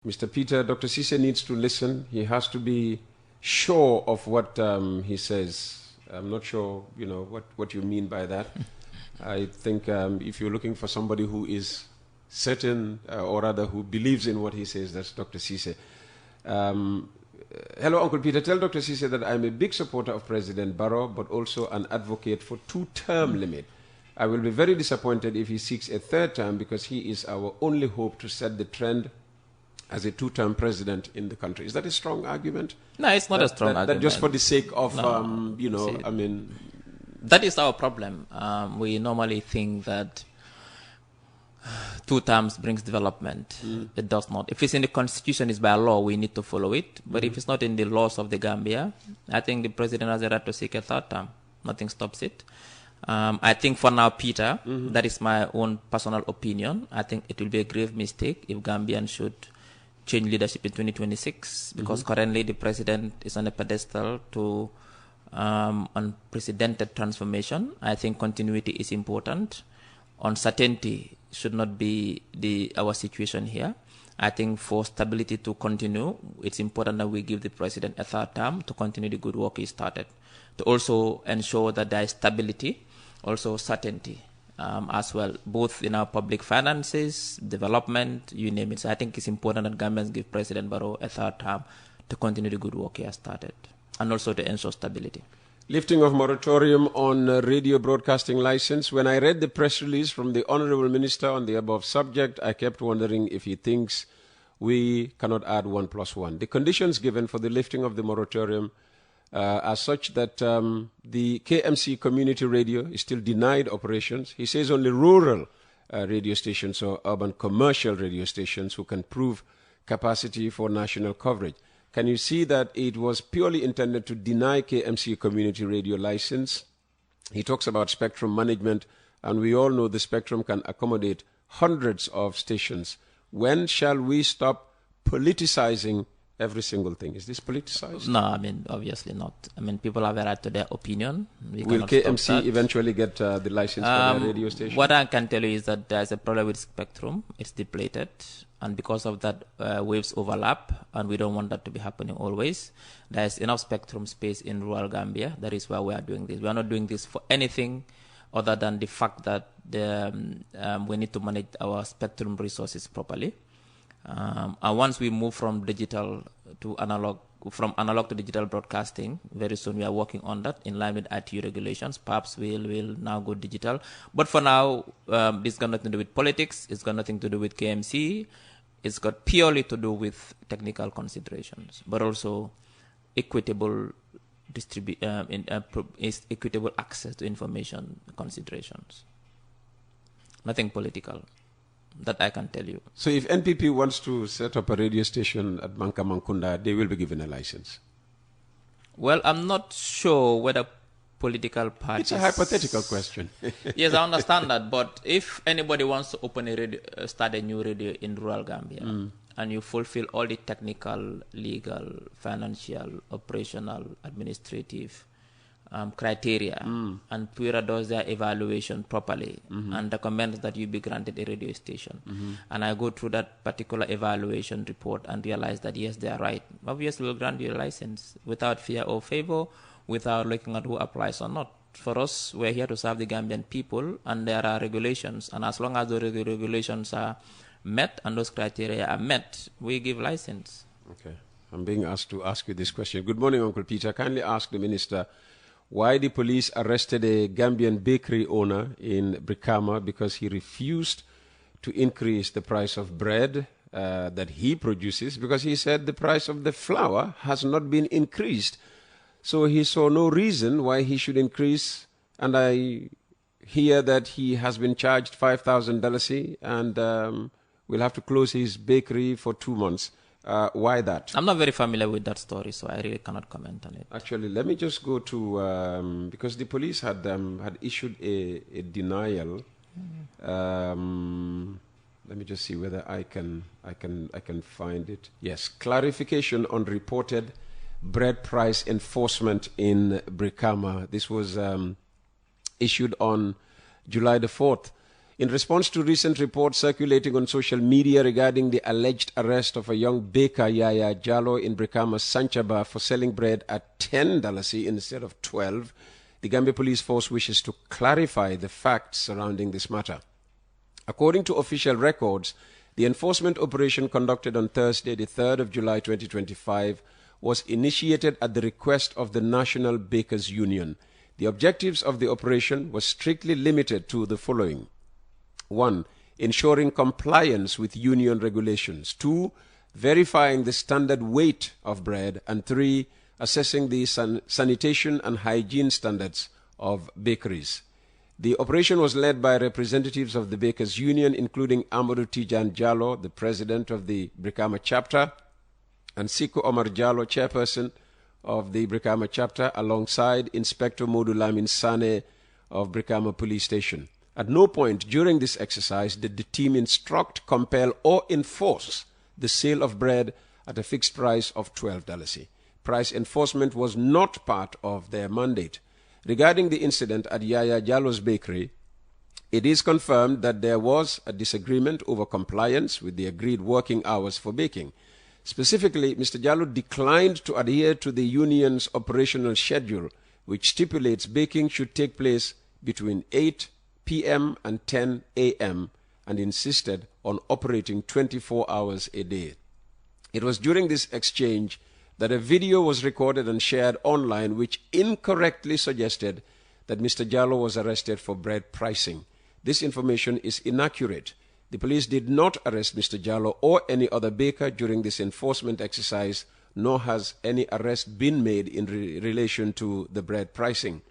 Mr. Peter, Dr. Cisse needs to listen. He has to be sure of what he says. I'm not sure, what you mean by that. I think if you're looking for somebody who is certain, or rather who believes in what he says, that's Dr. Cisse. Hello, Uncle Peter. Tell Dr. Cisse that I'm a big supporter of President Barrow, but also an advocate for two-term limit. I will be very disappointed if he seeks a third term because he is our only hope to set the trend as a two-term president in the country. Is that a strong argument? No, it's not a strong argument. That just for the sake of, That is our problem. We normally think that 2 terms brings development. It does not. If it's in the constitution, it's by law, we need to follow it. But if it's not in the laws of the Gambia, I think the president has a right to seek a third term. Nothing stops it. I think for now, Peter, that is my own personal opinion. I think it will be a grave mistake if Gambians should change leadership in 2026, because currently the president is on a pedestal to unprecedented transformation. I think continuity is important. Uncertainty should not be our situation here. I think for stability to continue, it's important that we give the president a third term to continue the good work he started, to also ensure that there is stability, also certainty as well, both in our public finances, development, you name it. So I think it's important that Gambians give President Barrow a third term to continue the good work he has started, and also to ensure stability. Lifting of moratorium on radio broadcasting license. When I read the press release from the Honorable Minister on the above subject, I kept wondering if he thinks we cannot add 1 + 1. The conditions given for the lifting of the moratorium are such that the KMC community radio is still denied operations. He says only rural radio stations or urban commercial radio stations who can prove capacity for national coverage. Can you see that it was purely intended to deny KMC community radio license? He talks about spectrum management, and we all know the spectrum can accommodate hundreds of stations. When shall we stop politicizing every single thing? Is this politicized? No, obviously not. People have a right to their opinion. Will KMC eventually get the license for their radio station? What I can tell you is that there's a problem with spectrum. It's depleted. And because of that, waves overlap, and we don't want that to be happening always. There's enough spectrum space in rural Gambia. That is why we are doing this. We are not doing this for anything other than the fact that we need to manage our spectrum resources properly. And once we move from digital to analog, from analog to digital broadcasting, very soon we are working on that in line with ITU regulations. Perhaps we'll now go digital. But for now, this got nothing to do with politics. It's got nothing to do with KMC. It's got purely to do with technical considerations, but also equitable equitable access to information considerations. Nothing political. That I can tell you. So if NPP wants to set up a radio station at Manka Mankunda, they will be given a license? Well, I'm not sure whether political parties... It's a hypothetical question. Yes, I understand that. But if anybody wants to open a radio, start a new radio in rural Gambia, and you fulfill all the technical, legal, financial, operational, administrative criteria, and Pura does their evaluation properly and recommends that you be granted a radio station, and I go through that particular evaluation report and realize that yes, they are right, obviously we'll grant you a license without fear or favor, without looking at who applies or not. For us, we're here to serve the Gambian people, and there are regulations, and as long as the regulations are met and those criteria are met, we give license. Okay. I'm being asked to ask you this question. Good morning, Uncle Peter. Kindly ask the Minister why the police arrested a Gambian bakery owner in Brikama because he refused to increase the price of bread that he produces, because he said the price of the flour has not been increased. So he saw no reason why he should increase, and I hear that he has been charged $5,000 and will have to close his bakery for 2 months. Why that? I'm not very familiar with that story, so I really cannot comment on it. Actually, let me just go to because the police had issued a denial. Let me just see whether I can find it. Yes, clarification on reported bread price enforcement in Brikama. This was issued on July the 4th. In response to recent reports circulating on social media regarding the alleged arrest of a young baker, Yaya Jallo, in Brikama's Sanchaba for selling bread at $10 instead of $12, the Gambia Police Force wishes to clarify the facts surrounding this matter. According to official records, the enforcement operation conducted on Thursday, the 3rd of July 2025, was initiated at the request of the National Bakers Union. The objectives of the operation were strictly limited to the following. 1. Ensuring compliance with union regulations. 2. Verifying the standard weight of bread. And 3. Assessing the sanitation and hygiene standards of bakeries. The operation was led by representatives of the Bakers Union, including Amadou Tijan Jallo, the president of the Brikama chapter, and Siko Omar Jallo, chairperson of the Brikama chapter, alongside Inspector Modu Lamin Sane of Brikama Police Station. At no point during this exercise did the team instruct, compel, or enforce the sale of bread at a fixed price of $12. Price enforcement was not part of their mandate. Regarding the incident at Yaya Jallo's bakery, it is confirmed that there was a disagreement over compliance with the agreed working hours for baking. Specifically, Mr. Jallo declined to adhere to the union's operational schedule, which stipulates baking should take place between 8 p.m. and 10 a.m. and insisted on operating 24 hours a day. It was during this exchange that a video was recorded and shared online which incorrectly suggested that Mr. Jallo was arrested for bread pricing. This information is inaccurate. The police did not arrest Mr. Jallo or any other baker during this enforcement exercise, nor has any arrest been made in relation to the bread pricing.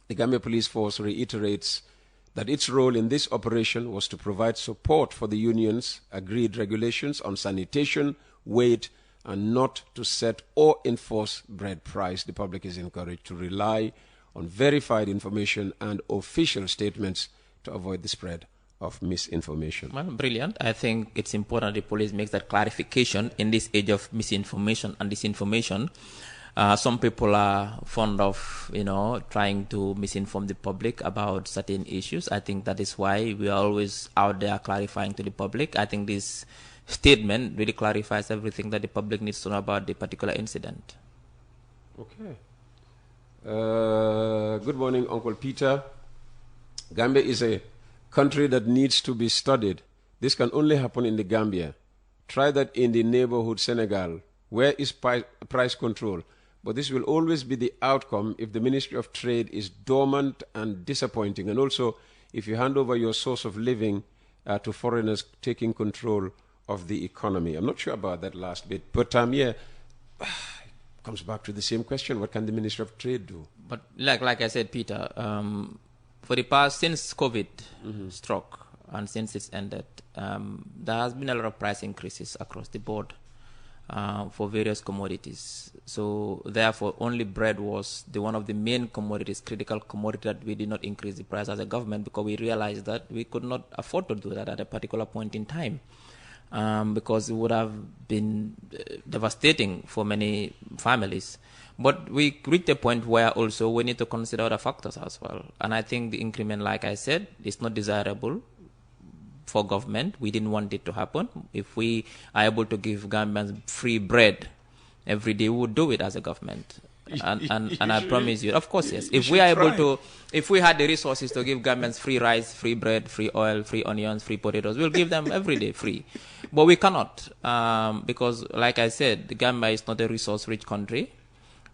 The Gambia Police Force reiterates that its role in this operation was to provide support for the union's agreed regulations on sanitation, weight, and not to set or enforce bread price. The public is encouraged to rely on verified information and official statements to avoid the spread of misinformation. Well, brilliant. I think it's important the police makes that clarification in this age of misinformation and disinformation. Some people are fond of, trying to misinform the public about certain issues. I think that is why we are always out there clarifying to the public. I think this statement really clarifies everything that the public needs to know about the particular incident. Okay. Good morning, Uncle Peter. Gambia is a country that needs to be studied. This can only happen in the Gambia. Try that in the neighborhood Senegal. Where is price control? But this will always be the outcome if the Ministry of Trade is dormant and disappointing. And also, if you hand over your source of living to foreigners taking control of the economy. I'm not sure about that last bit. But it comes back to the same question. What can the Ministry of Trade do? But like I said, Peter, for the past, since COVID struck and since it's ended, there has been a lot of price increases across the board for various commodities. So therefore, only bread was one of the main commodities, critical commodity, that we did not increase the price as a government because we realized that we could not afford to do that at a particular point in time. Because it would have been devastating for many families. But we reached a point where also we need to consider other factors as well. And I think the increment, like I said, is not desirable for government. We didn't want it to happen. If we are able to give Gambians free bread every day, we would do it as a government. And I promise you, of course, yes. If we are able to, if we had the resources to give Gambians free rice, free bread, free oil, free onions, free potatoes, we'll give them every day free. But we cannot, because, like I said, the Gambia is not a resource-rich country.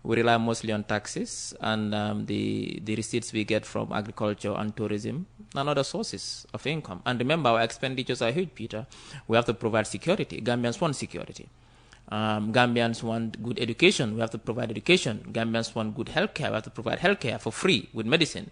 We rely mostly on taxes and the receipts we get from agriculture and tourism and other sources of income. And remember, our expenditures are huge, Peter. We have to provide security. Gambians want security. Gambians want good education. We have to provide education. Gambians want good healthcare. We have to provide healthcare for free with medicine.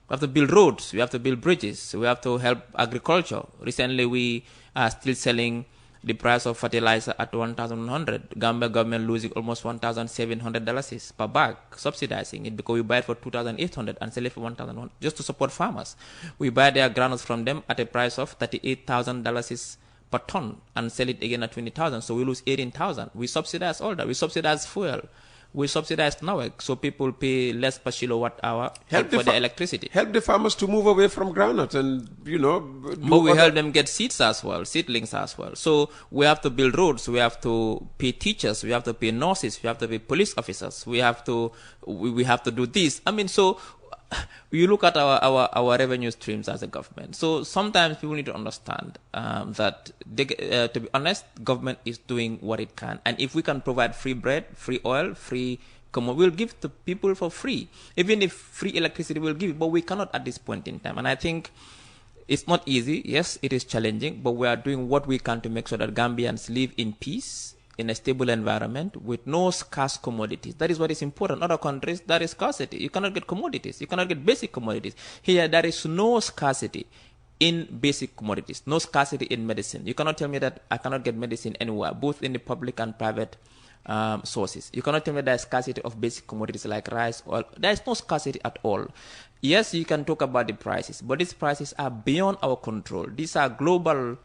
We have to build roads. We have to build bridges. We have to help agriculture. Recently, we are still selling the price of fertilizer at $1,100. Gambia government losing almost $1,700 per bag, subsidizing it because we buy it for $2,800 and sell it for $1,100 just to support farmers. We buy their granules from them at a price of $38,000 per ton and sell it again at $20,000. So we lose $18,000. We subsidize all that. We subsidize fuel. We subsidize NAWEC, so people pay less per kilowatt hour for the electricity. Help the farmers to move away from groundnut and, But we help them get seeds as well, seedlings as well. So we have to build roads, we have to pay teachers, we have to pay nurses, we have to pay police officers, we have to do this. I mean, so you look at our revenue streams as a government. So sometimes people need to understand that, to be honest, government is doing what it can. And if we can provide free bread, free oil, free commodity, we'll give to people for free. Even if free electricity, we'll give it. But we cannot at this point in time. And I think it's not easy. Yes, it is challenging. But we are doing what we can to make sure that Gambians live in peace, in a stable environment with no scarce commodities. That is what is important. Other countries, there is scarcity. You cannot get commodities. You cannot get basic commodities. Here, there is no scarcity in basic commodities, no scarcity in medicine. You cannot tell me that I cannot get medicine anywhere, both in the public and private sources. You cannot tell me there is scarcity of basic commodities like rice, oil. There is no scarcity at all. Yes, you can talk about the prices, but these prices are beyond our control. These are global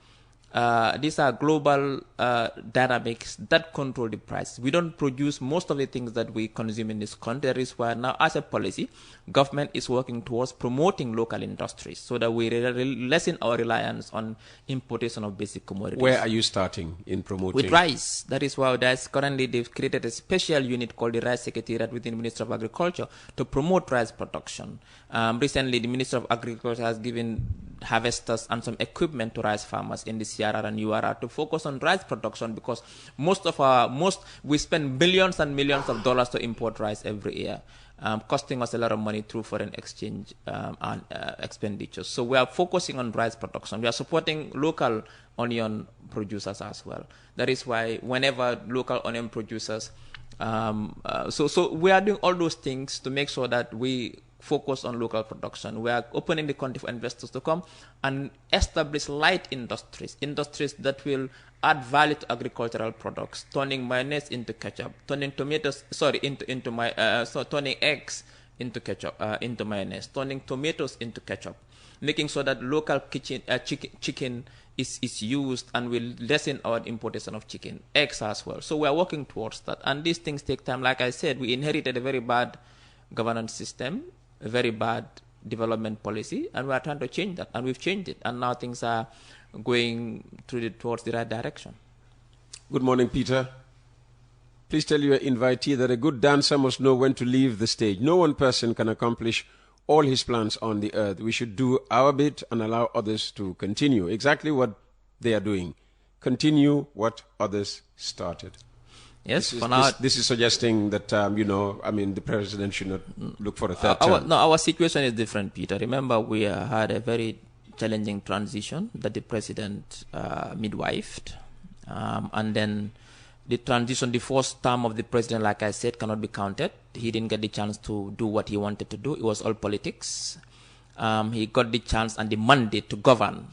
dynamics that control the price. We don't produce most of the things that we consume in this country. That is why now, as a policy, government is working towards promoting local industries so that we lessen our reliance on importation of basic commodities. Where are you starting in promoting? With rice. That is why currently they've created a special unit called the Rice Secretariat within the Ministry of Agriculture to promote rice production. Recently, the Ministry of Agriculture has given harvesters and some equipment to rice farmers in the CRR and URR to focus on rice production, because we spend billions and millions of dollars to import rice every year, costing us a lot of money through foreign exchange and expenditures. So we are focusing on rice production. We are supporting local onion producers as well. That is why whenever local onion producers, so we are doing all those things to make sure that we focus on local production. We are opening the country for investors to come and establish light industries that will add value to agricultural products, turning mayonnaise into ketchup, turning turning eggs into ketchup, into mayonnaise, turning tomatoes into ketchup, making sure that local chicken is used, and will lessen our importation of chicken, eggs as well. So we are working towards that, and these things take time. Like I said, we inherited a very bad governance system, a very bad development policy, and we are trying to change that, and we've changed it, and now things are going towards the right direction. Good morning, Peter. Please tell your invitee that a good dancer must know when to leave the stage. No one person can accomplish all his plans on the earth. We should do our bit and allow others to continue exactly what they are doing. Continue what others started. Yes, this is suggesting that, the president should not look for a third term. Our situation is different, Peter. Remember, we had a very challenging transition that the president midwifed. And then the transition, the first term of the president, like I said, cannot be counted. He didn't get the chance to do what he wanted to do. It was all politics. He got the chance and the mandate to govern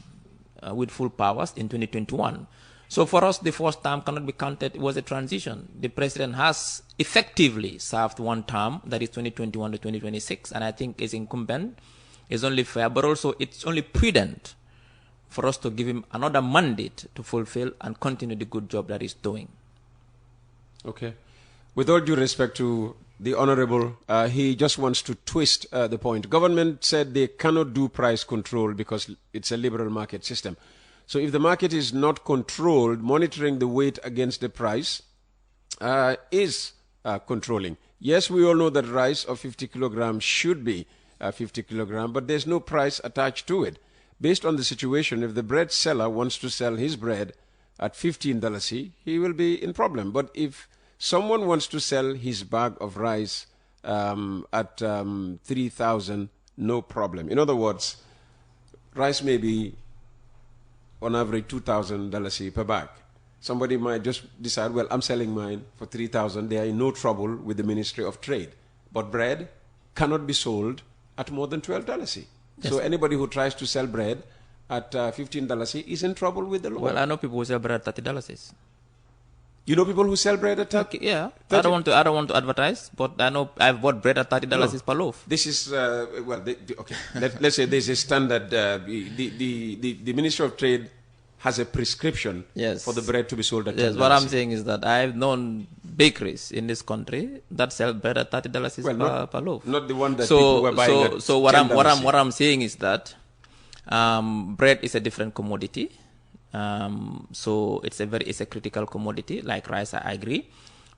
with full powers in 2021. So for us, the first term cannot be counted. It was a transition. The president has effectively served one term, that is 2021 to 2026, and I think is incumbent. It's only fair, but also it's only prudent for us to give him another mandate to fulfill and continue the good job that he's doing. Okay. With all due respect to the Honorable, he just wants to twist the point. Government said they cannot do price control because it's a liberal market system. So if the market is not controlled, monitoring the weight against the price is controlling. Yes, we all know that rice of 50 kilograms should be 50 kilograms, but there's no price attached to it. Based on the situation, if the bread seller wants to sell his bread at $15, he will be in problem. But if someone wants to sell his bag of rice at 3,000, no problem. In other words, rice may be on average $2,000 per bag. Somebody might just decide, well, I'm selling mine for $3,000. They are in no trouble with the Ministry of Trade. But bread cannot be sold at more than $12. Yes. So anybody who tries to sell bread at $15 is in trouble with the law. Well, I know people who sell bread at $30. You know people who sell bread at $30? Yeah. I don't want to advertise, but I know I've bought bread at $30 per loaf. This is okay. Let's say there's a standard. The Ministry of Trade has a prescription for the bread to be sold at $10. Yes. What I'm saying is that I've known bakeries in this country that sell bread at $30 per loaf. Not the one that people were buying at So what I'm saying is that bread is a different commodity. So it's a critical commodity like rice. I agree.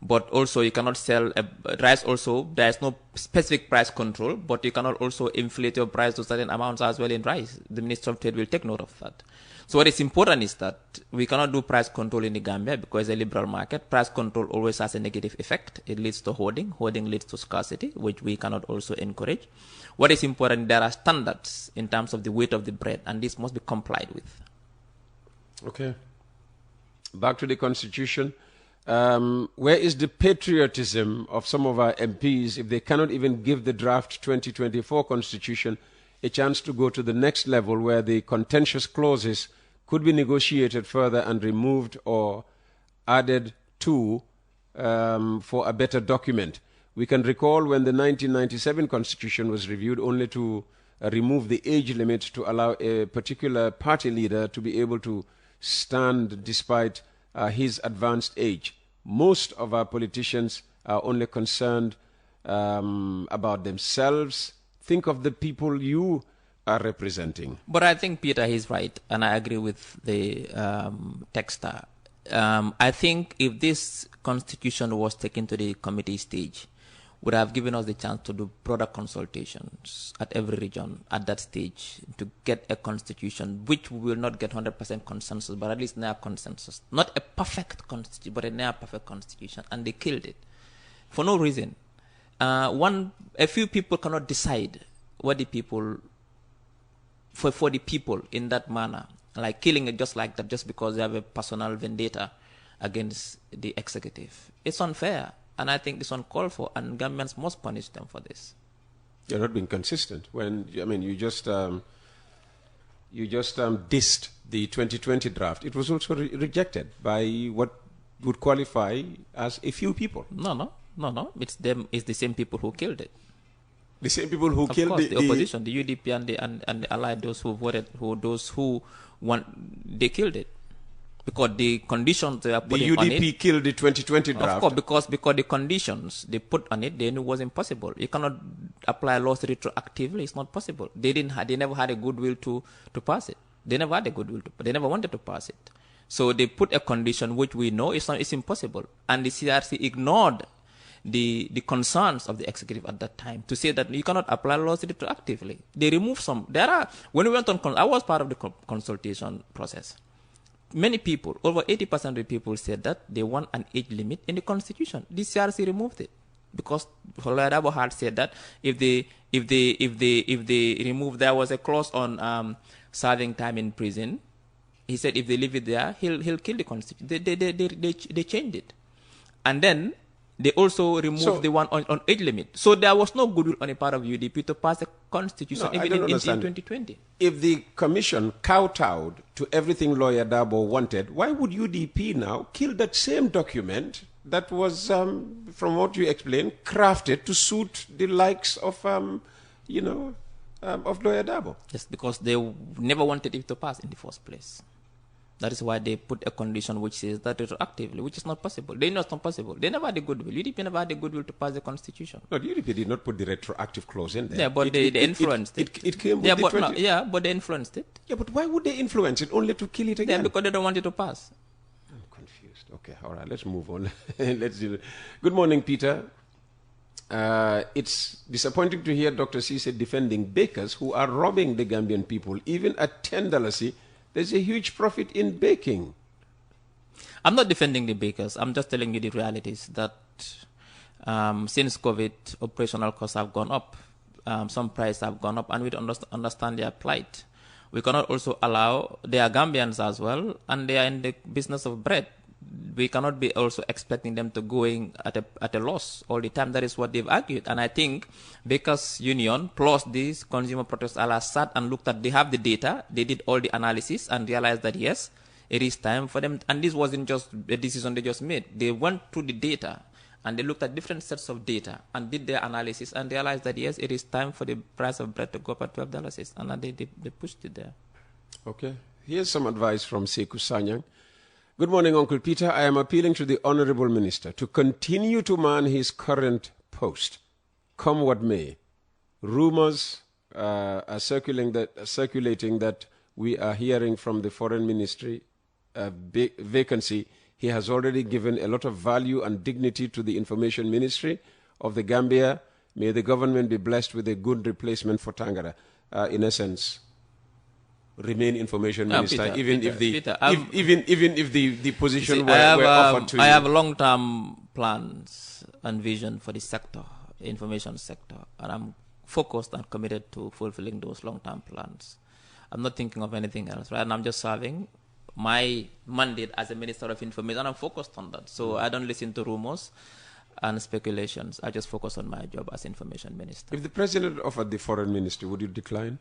But also you cannot sell rice also. There is no specific price control, but you cannot also inflate your price to certain amounts as well in rice. The Minister of Trade will take note of that. So what is important is that we cannot do price control in the Gambia because it's a liberal market. Price control always has a negative effect. It leads to hoarding. Hoarding leads to scarcity, which we cannot also encourage. What is important, there are standards in terms of the weight of the bread, and this must be complied with. Okay. Back to the Constitution. Where is the patriotism of some of our MPs if they cannot even give the draft 2024 Constitution a chance to go to the next level where the contentious clauses could be negotiated further and removed or added to for a better document? We can recall when the 1997 Constitution was reviewed only to remove the age limit to allow a particular party leader to be able to stand despite his advanced age. Most of our politicians are only concerned about themselves. Think of the people you are representing. But I think Peter is right, and I agree with the texter. I think if this constitution was taken to the committee stage, would have given us the chance to do broader consultations at every region at that stage to get a constitution which we will not get 100% consensus, but at least near consensus. Not a perfect constitution, but a near perfect constitution. And they killed it for no reason. A few people cannot decide what the people, for the people in that manner, like killing it just like that, just because they have a personal vendetta against the executive. It's unfair. And I think it's uncalled for, and governments must punish them for this. You're not being consistent. You just dissed the 2020 draft. It was also rejected by what would qualify as a few people. No. It's them. It's the same people who killed it. The same people who killed the opposition, the UDP and the allied, those who voted, they killed it. Because the conditions they are putting on it... The UDP killed the 2020 draft. Of course, because the conditions they put on it, they knew it was impossible. You cannot apply laws retroactively. It's not possible. They never had a goodwill to pass it. They never had a goodwill. They never wanted to pass it. So they put a condition which we know it's impossible. And the CRC ignored the concerns of the executive at that time to say that you cannot apply laws retroactively. They removed some. When we went on, I was part of the consultation process. Many people, over 80% of the people said that they want an age limit in the constitution. The CRC removed it because Holadabo had said that if they remove, there was a clause on serving time in prison. He said if they leave it there, he'll kill the constitution. They changed it, and then they also removed the one on age limit. So there was no goodwill on the part of UDP to pass a constitution even in 2020. If the commission kowtowed to everything Lawyer Dabo wanted, why would UDP now kill that same document that was, from what you explained, crafted to suit the likes of, of Lawyer Dabo? Just because they never wanted it to pass in the first place. That is why they put a condition which says that retroactively, which is not possible. They know it's not possible. They never had the goodwill. UDP never had the goodwill to pass the constitution. No, the UDP did not put the retroactive clause in there. Yeah, but they influenced it. It came with the 20... Yeah, but they influenced it. Yeah, but why would they influence it only to kill it again? Yeah, because they don't want it to pass. I'm confused. Okay, all right, let's move on. Let's do it. Good morning, Peter. It's disappointing to hear Dr. Cisse defending bakers who are robbing the Gambian people, even at $10. There's a huge profit in baking. I'm not defending the bakers. I'm just telling you the realities that since COVID, operational costs have gone up. Some prices have gone up, and we don't understand their plight. We cannot also allow, they are Gambians as well, and they are in the business of bread. We cannot be also expecting them to going at a loss all the time. That is what they've argued. And I think Bakers Union plus these consumer protest allies sat and looked at, they have the data, they did all the analysis and realized that yes, it is time for them. And this wasn't just a decision they just made. They went through the data and they looked at different sets of data and did their analysis and realized that yes, it is time for the price of bread to go up at $12. And they pushed it there. Okay. Here's some advice from Sekou Sanyang. Good morning, Uncle Peter. I am appealing to the Honorable Minister to continue to man his current post, come what may. Rumors are circulating that we are hearing from the Foreign Ministry vacancy. He has already given a lot of value and dignity to the Information Ministry of the Gambia. May the government be blessed with a good replacement for Tangara. In essence, remain Information Minister, even if the position were offered to you. I have long-term plans and vision for the sector, information sector, and I'm focused and committed to fulfilling those long-term plans. I'm not thinking of anything else, right? And I'm just serving my mandate as a Minister of Information, and I'm focused on that. So I don't listen to rumors and speculations. I just focus on my job as Information Minister. If the President offered the Foreign Ministry, would you decline?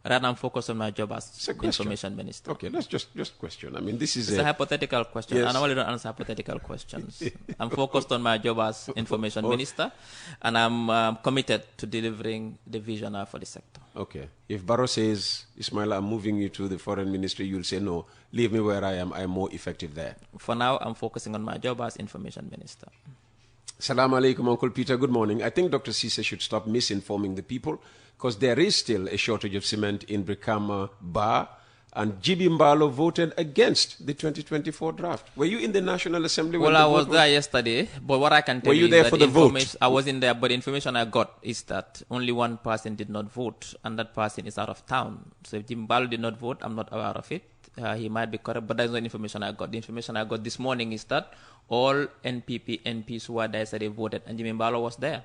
Right now, I'm focused on my job as Information Minister. Okay, let's just question. I mean, this is it's a hypothetical question. Yes. I normally don't answer hypothetical questions. I'm focused on my job as Information Minister, and I'm committed to delivering the vision for the sector. Okay. If Barrow says, Ismail, I'm moving you to the Foreign Ministry, you'll say, no, leave me where I am. I'm more effective there. For now, I'm focusing on my job as Information Minister. Assalamu alaikum, Uncle Peter. Good morning. I think Dr. Cisse should stop misinforming the people, because there is still a shortage of cement in Brikama Bar, and Jibi Mbalo voted against the 2024 draft. Were you in the National Assembly? Well, I was there yesterday, but what I can tell you is that for the vote? I wasn't there, but the information I got is that only one person did not vote, and that person is out of town. So if Jibi Mbalo did not vote, I'm not aware of it. He might be correct, but that's not information I got. The information I got this morning is that all NPP MPs who were there said they voted, and Jibi Mbalo was there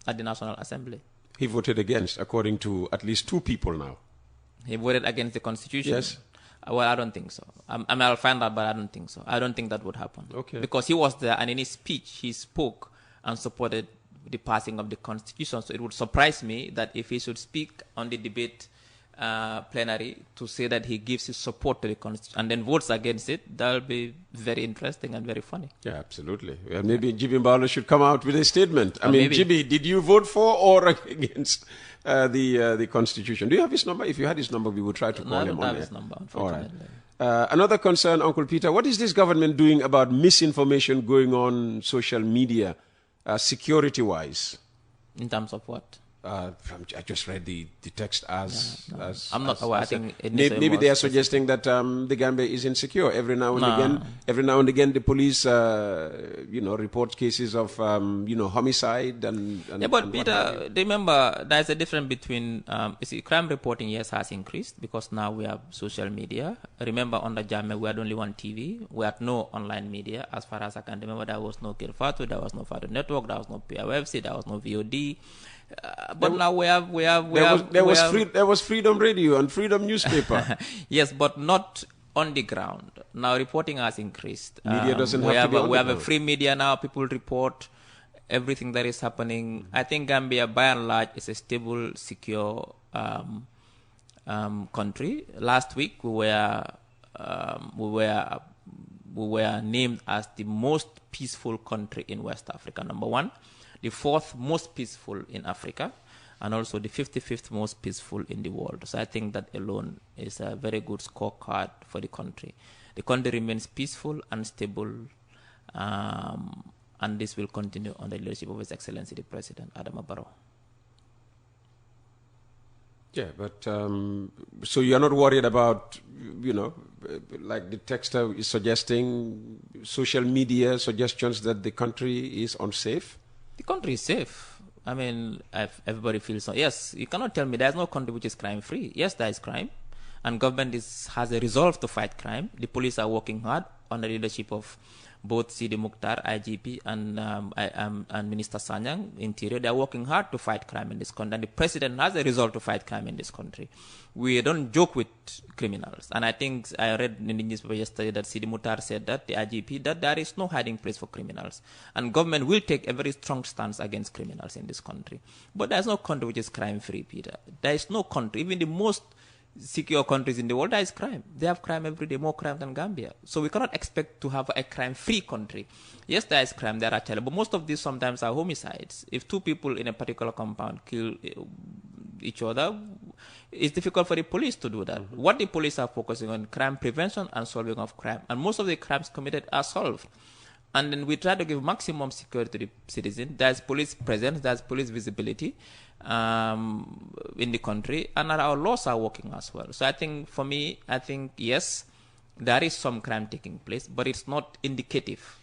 at the National Assembly. He voted against, according to at least two people now. He voted against the Constitution? Yes. Well, I don't think so. I mean, I'll find out, but I don't think so. I don't think that would happen. Okay. Because he was there, and in his speech, he spoke and supported the passing of the Constitution. So it would surprise me that if he should speak on the debate plenary to say that he gives his support to the Constitution and then votes against it, that'll be very interesting and very funny. Yeah, absolutely. Well, maybe Jibi Mbalo should come out with a statement. I mean, maybe. Jibi, did you vote for or against the Constitution? Do you have his number? If you had his number, we would try to call him on I don't have there. his number, unfortunately. All right. Another concern, Uncle Peter, what is this government doing about misinformation going on social media, security-wise? In terms of what? I just read the text as I'm not aware. I think maybe they are suggesting that the Gambia is insecure. Every now and again, the police, report cases of homicide and yeah. But and Peter, remember, there's a difference between crime reporting. Yes, has increased because now we have social media. Remember, under Jammeh, we had only one TV. We had no online media. As far as I can remember, there was no Kirfatu, there was no Fatu Network, there was no PRFC, there was no VOD. But now there was Freedom Radio and Freedom Newspaper. Yes, but not on the ground. Now reporting has increased. Media doesn't have to be on the ground. We have a free media now. People report everything that is happening. I think Gambia, by and large, is a stable, secure country. Last week we were named as the most peaceful country in West Africa. Number one. The fourth most peaceful in Africa, and also the 55th most peaceful in the world. So I think that alone is a very good scorecard for the country. The country remains peaceful and stable, and this will continue under the leadership of His Excellency the President, Adama Barrow. Yeah, but so you're not worried about, like the texter is suggesting, social media suggestions that the country is unsafe? The country is safe. I mean, everybody feels so. Yes, you cannot tell me there's no country which is crime-free. Yes, there is crime. And government has a resolve to fight crime. The police are working hard under the leadership of both Sidi Mukhtar, IGP, and Minister Sanyang, Interior. They are working hard to fight crime in this country. And the president has a resolve to fight crime in this country. We don't joke with criminals. And I think I read in the newspaper yesterday that Sidi Mukhtar said that, the IGP, that there is no hiding place for criminals. And government will take a very strong stance against criminals in this country. But there's no country which is crime-free, Peter. There is no country, even the most secure countries in the world, there is crime. They have crime every day, more crime than Gambia. So we cannot expect to have a crime-free country. Yes, there is crime, there are terrible. But most of these sometimes are homicides. If two people in a particular compound kill each other, It's difficult for the police to do that. What the police are focusing on, crime prevention and solving of crime. And most of the crimes committed are solved. And then we try to give maximum security to the citizen. There's police presence, there's police visibility in the country, and our laws are working as well. So I think, for me, yes, there is some crime taking place, but it's not indicative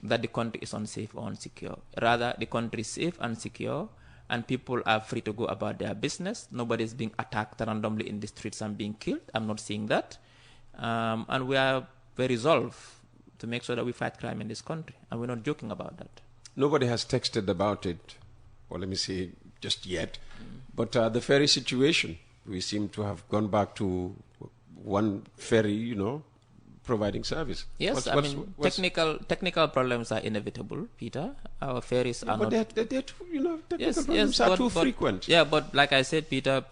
that the country is unsafe or unsecure. Rather, the country is safe and secure, and people are free to go about their business. Nobody is being attacked randomly in the streets and being killed. I'm not seeing that. And we are very resolved to make sure that we fight crime in this country, and we're not joking about that. Nobody has texted about it, or let me say, just yet. But the ferry situation, we seem to have gone back to one ferry, providing service. Yes, technical problems are inevitable, Peter. Our ferries are not... But technical problems are too frequent. Yeah, but like I said, Peter,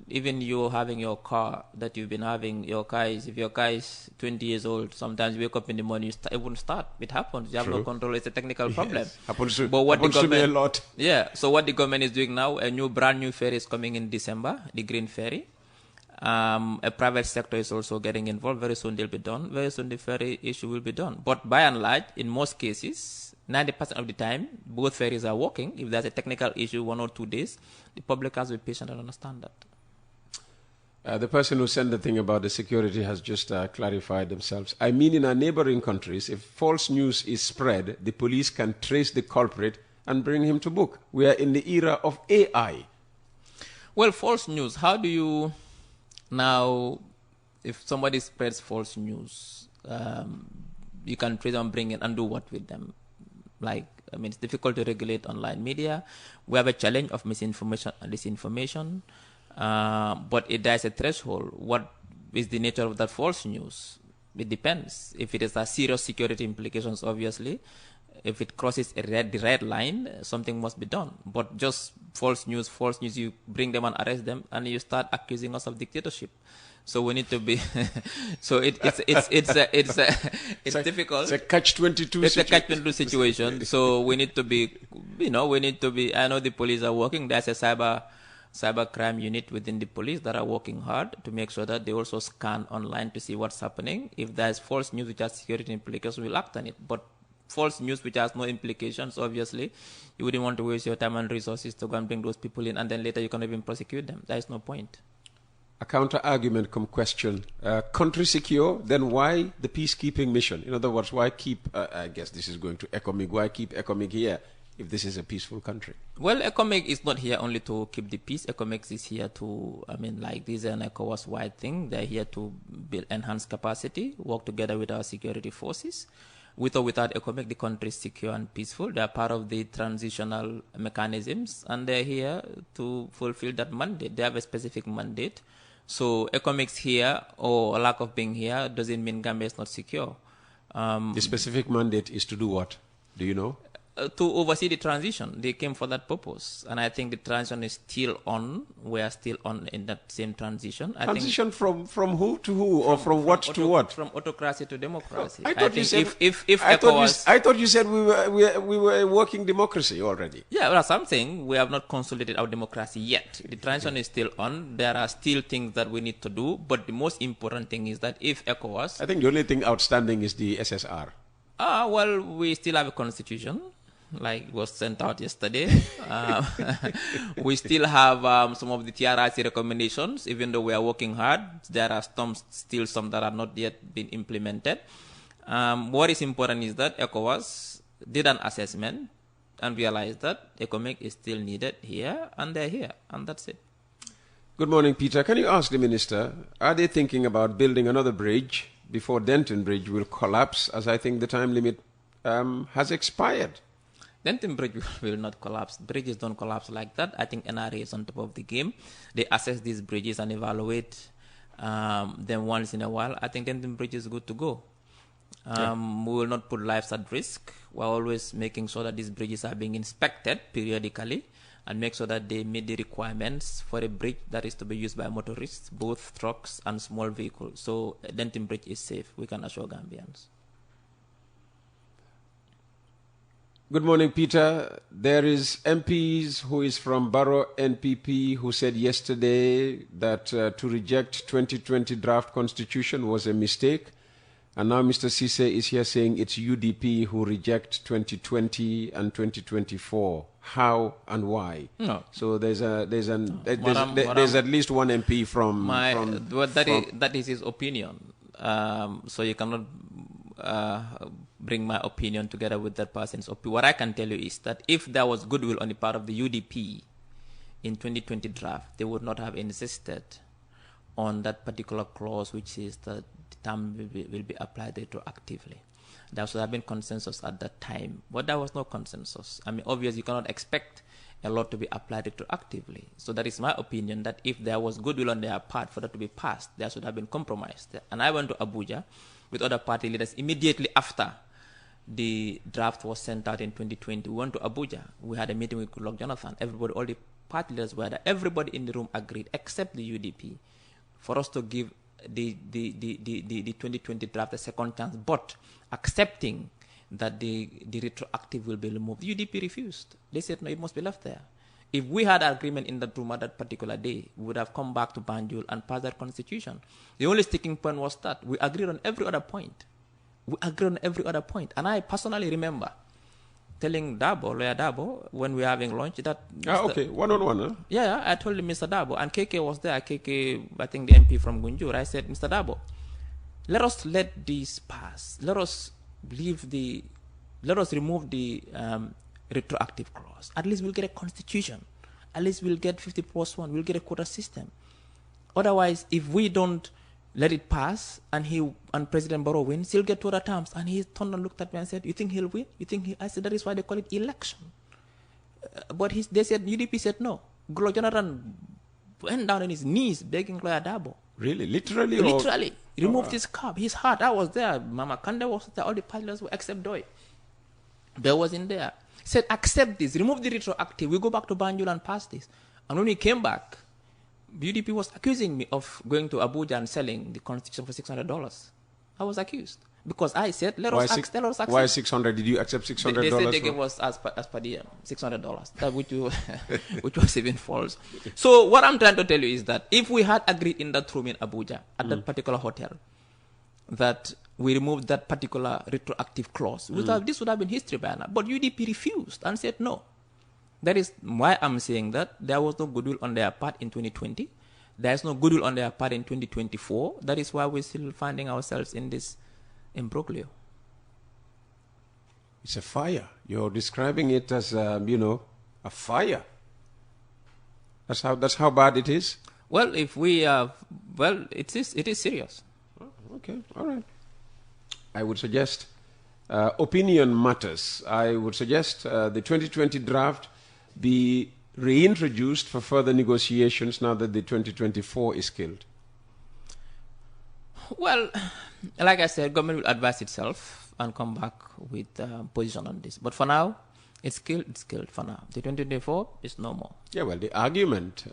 even you having your car that you've been having, if your car is 20 years old, sometimes you wake up in the morning, it won't start. It happens. You have no control. It's a technical problem. Happens to me a lot. Yeah, so what the government is doing now, brand new ferry is coming in December, the Green Ferry. A private sector is also getting involved. Very soon they'll be done. Very soon the ferry issue will be done. But by and large, in most cases, 90% of the time, both ferries are working. If there's a technical issue, 1 or 2 days, the public has to be patient and understand that. The person who sent the thing about the security has just clarified themselves. I mean, in our neighboring countries, if false news is spread, the police can trace the culprit and bring him to book. We are in the era of AI. Well, false news, how do you... Now, if somebody spreads false news, you can trace them, bring it, and do what with them? It's difficult to regulate online media. We have a challenge of misinformation and disinformation. But there's a threshold. What is the nature of that false news? It depends. If it has serious security implications, obviously. If it crosses the red line, something must be done. But just false news, you bring them and arrest them, and you start accusing us of dictatorship. So we need to be. So it's difficult. It's a catch-22. It's a catch-22 situation. So we need to be. I know the police are working. There's a cyber crime unit within the police that are working hard to make sure that they also scan online to see what's happening. If there's false news which has security implications, we'll act on it. But false news which has no implications, obviously, you wouldn't want to waste your time and resources to go and bring those people in, and then later you can't even prosecute them. There is no point. A counter-argument come question. Country secure, then why the peacekeeping mission? In other words, why keep, I guess this is going to ECOMIG, why keep ECOMIG here if this is a peaceful country? Well, ECOMIG is not here only to keep the peace. ECOMIG is here to, this is an ECOWAS-wide thing. They're here to build enhanced capacity, work together with our security forces. With or without ECOMIG, the country is secure and peaceful. They are part of the transitional mechanisms, and they're here to fulfill that mandate. They have a specific mandate. So ECOMIG's here, or a lack of being here, doesn't mean Gambia is not secure. The specific mandate is to do what? Do you know? To oversee the transition. They came for that purpose. And I think the transition is still on. We are still on in that same transition. Transition from who to who, or from what to what? From autocracy to democracy. I thought you said we were a working democracy already. Yeah, well, something. We have not consolidated our democracy yet. The transition is still on. There are still things that we need to do. But the most important thing is that if ECOWAS... I think the only thing outstanding is the SSR. Well, we still have a constitution. Like was sent out yesterday. We still have some of the TRIC recommendations, even though we are working hard. There are still some that are not yet been implemented. What is important is that ECOWAS did an assessment and realized that ECOMIG is still needed here, and they're here, and that's it. Good morning, Peter. Can you ask the Minister, are they thinking about building another bridge before Denton Bridge will collapse, as I think the time limit has expired? Denton Bridge will not collapse. Bridges don't collapse like that. I think NRA is on top of the game. They assess these bridges and evaluate them once in a while. I think Denton Bridge is good to go. We will not put lives at risk. We're always making sure that these bridges are being inspected periodically and make sure that they meet the requirements for a bridge that is to be used by motorists, both trucks and small vehicles. So Denton Bridge is safe. We can assure Gambians. Good morning, Peter. There is MPs who is from Borough NPP who said yesterday that to reject 2020 draft constitution was a mistake. And now Mr. Cisse is here saying it's UDP who reject 2020 and 2024. How and why? No. So there's at least one MP from that is his opinion. So you cannot bring my opinion together with that person's opinion. What I can tell you is that if there was goodwill on the part of the UDP in 2020 draft, they would not have insisted on that particular clause, which is that the term will be applied retroactively. There should have been consensus at that time, but there was no consensus. I mean, obviously, you cannot expect a law to be applied retroactively. So that is my opinion, that if there was goodwill on their part for that to be passed, there should have been compromise. And I went to Abuja with other party leaders immediately after the draft was sent out in 2020. We went to Abuja. We had a meeting with Goodluck Jonathan. Everybody, all the party leaders were there. Everybody in the room agreed, except the UDP, for us to give the 2020 draft a second chance, but accepting that the retroactive will be removed. The UDP refused. They said, no, it must be left there. If we had agreement in that room at that particular day, we would have come back to Banjul and passed that constitution. The only sticking point was that we agreed on every other point. And I personally remember telling Lawyer Dabo, when we were having lunch, that... one-on-one, huh? Yeah, I told him, Mr. Dabo, and KK was there, KK, I think the MP from Gunjur. I said, Mr. Dabo, let this pass. Let us remove the retroactive clause. At least we'll get a constitution. At least we'll get 50+1. We'll get a quota system. Otherwise, if we don't let it pass and President Barrow wins, he'll get 2 other terms. And he turned and looked at me and said, you think he'll win? I said, that is why they call it election. But they said, UDP said no. Goodluck Jonathan went down on his knees begging Lawyer Dabo. Really? Literally? Literally. Removed his cap, his heart. I was there. Mama Kande was there. All the pilots were except Doi. There was in there. Said, accept this. Remove the retroactive. We go back to Banjul and pass this. And when we came back, UDP was accusing me of going to Abuja and selling the constitution for $600. I was accused. Because I said, let us accept. Why 600? Did you accept $600? They said they gave us as per diem, $600, which was even false. So what I'm trying to tell you is that if we had agreed in that room in Abuja, at that particular hotel, that we removed that particular retroactive clause, this would have been history by now. But UDP refused and said no. That is why I'm saying that there was no goodwill on their part in 2020. There is no goodwill on their part in 2024. That is why we're still finding ourselves in this imbroglio. It's a fire. You're describing it as, a fire. That's how bad it is. Well, it is serious. Oh, okay, all right. I would suggest opinion matters. I would suggest the 2020 draft be reintroduced for further negotiations now that the 2024 is killed. Well, like I said, government will advise itself and come back with a position on this. But for now, it's killed for now. The 2024 is no more. Yeah, well, the argument,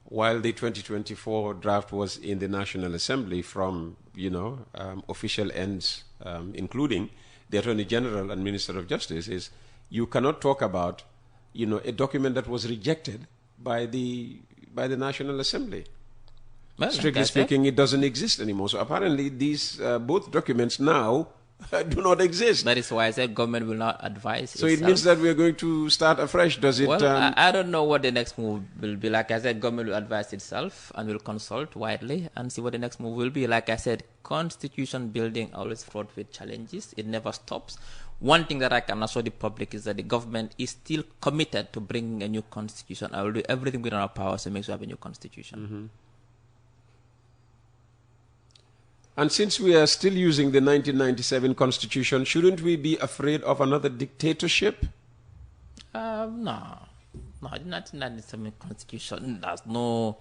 while the 2024 draft was in the National Assembly from, official ends, including the Attorney General and Minister of Justice, is you cannot talk about, a document that was rejected by the National Assembly. Well, strictly speaking, it doesn't exist anymore. So apparently these both documents now do not exist. That is why I said government will not advise So itself. it means that we are going to start afresh, does it? Well, I don't know what the next move will be. Like I said, government will advise itself and will consult widely and see what the next move will be. Like I said, constitution building always fraught with challenges. It never stops. One thing that I can assure the public is that the government is still committed to bringing a new constitution. I will do everything within our powers to make sure we have a new constitution. Mm-hmm. And since we are still using the 1997 Constitution, shouldn't we be afraid of another dictatorship? No. The 1997 Constitution, there's no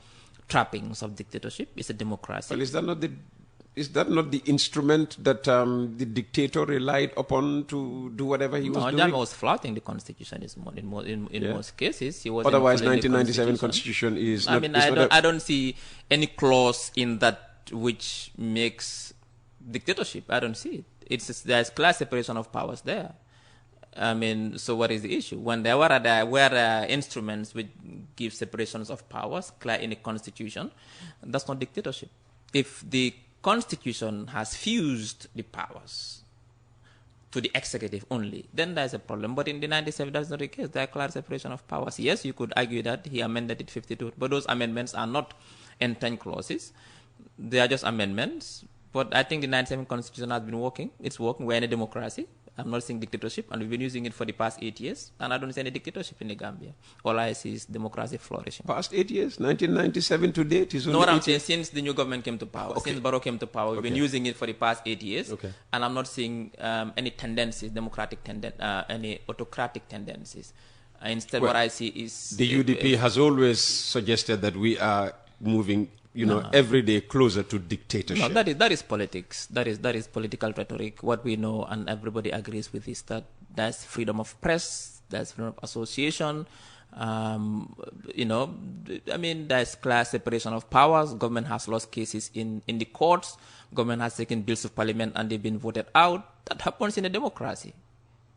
trappings of dictatorship. It's a democracy. Well, is that not the instrument that the dictator relied upon to do whatever he was doing? No, Jammeh was flouting the Constitution in most cases. He was Otherwise, 1997 Constitution is not... I don't see any clause in that which makes dictatorship. I don't see it. There's clear separation of powers there. I mean, so what is the issue? When there were instruments which give separations of powers clear in the constitution, that's not dictatorship. If the constitution has fused the powers to the executive only, then there's a problem. But in the 97, that's not the case. There are clear separation of powers. Yes, you could argue that he amended it 52, but those amendments are not intent clauses. They are just amendments. But I think the 97 constitution has been working. It's working. We're in a democracy. I'm not saying dictatorship, and we've been using it for the past 8 years, and I don't see any dictatorship in the Gambia. All I see is democracy flourishing. Past 8 years? 1997 to date is only No, what I'm saying, since the new government came to power, Okay. since Barrow came to power, we've been using it for the past 8 years, Okay. and I'm not seeing any tendencies, any autocratic tendencies. Instead, Well, what I see is... The UDP has always suggested that we are moving, every day closer to dictatorship. No, that is politics. That is political rhetoric. What we know, and everybody agrees with, is that there's freedom of press, there's freedom of association. I mean, there's clear separation of powers. Government has lost cases in the courts. Government has taken bills of parliament and they've been voted out. That happens in a democracy.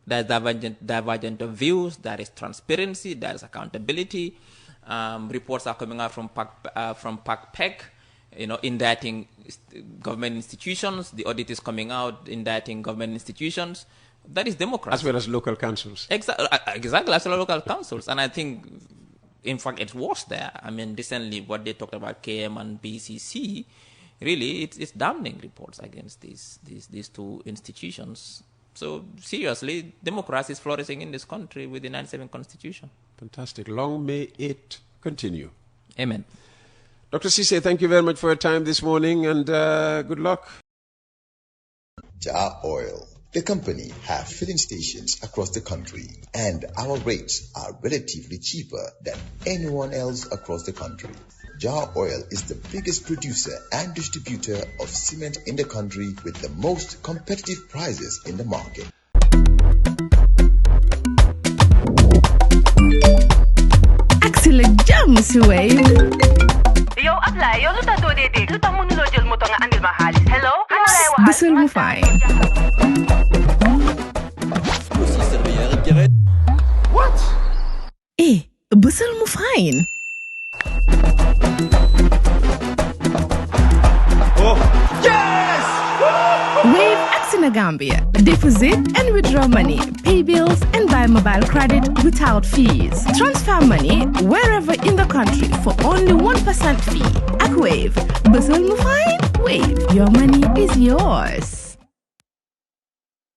There's divergent of views. There is transparency. There is accountability. Reports are coming out from PAC-PEC, indicting government institutions. The audit is coming out indicting government institutions. That is democracy. As well as local councils. Exactly, as well as local councils. And I think, in fact, it's worse there. I mean, recently what they talked about KM and BCC, really, it's damning reports against these two institutions. So, seriously, democracy is flourishing in this country with the 97 Constitution. Fantastic. Long may it continue. Amen. Dr. Cisse, thank you very much for your time this morning, and good luck. Jar Oil. The company have filling stations across the country, and our rates are relatively cheaper than anyone else across the country. Jar Oil is the biggest producer and distributor of cement in the country with the most competitive prices in the market. Axel jam si Wave. Yo, apply. Yo, luta do dede. Luta mo nulo jël moto nga andil ma xaalis. Hello? Bësal mu fay. What? Bësal mu fine. Oh, yes! Wave Axel Gambia. Deposit and withdraw money, pay bills and buy mobile credit without fees. Transfer money wherever in the country for only 1% fee. At Wave, Bësal mu fine. Wave, your money is yours.